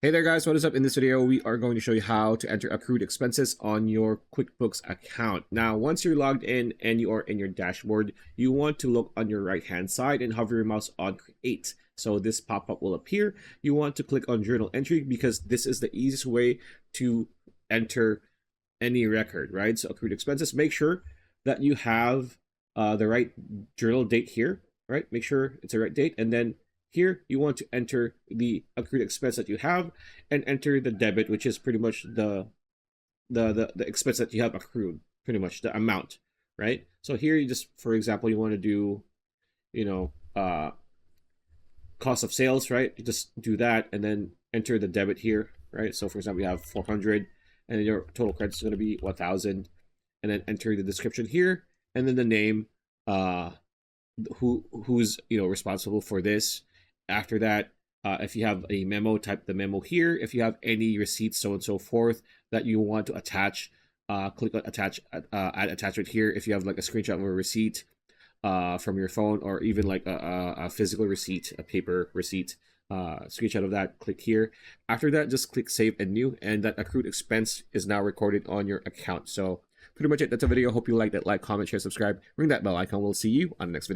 Hey there guys, what is up? In this video, we are going to show you how to enter accrued expenses on your QuickBooks account. Now, once you're logged in and you are in your dashboard, you want to look on your right-hand side and hover your mouse on Create. So this pop-up will appear. You want to click on Journal Entry because this is the easiest way to enter any record, right? So accrued expenses, make sure that you have the right journal date here, right? Make sure it's the right date, and then here, you want to enter the accrued expense that you have and enter the debit, which is pretty much the expense that you have accrued, pretty much the amount, right? So here you just, for example, you want to do, cost of sales, right? You just do that and then enter the debit here, right? So for example, you have 400 and then your total credit is going to be 1,000, and then enter the description here and then the name, who's responsible for this. After that, if you have a memo, type the memo here. If you have any receipts, so and so forth, that you want to attach, click on attach, add attachment here. If you have like a screenshot of a receipt from your phone, or even like a physical receipt, a paper receipt, screenshot of that, click here. After that, just click save and new, and that accrued expense is now recorded on your account. So pretty much it. That's a video. Hope you liked it. Like, comment, share, subscribe, ring that bell icon. We'll see you on the next video.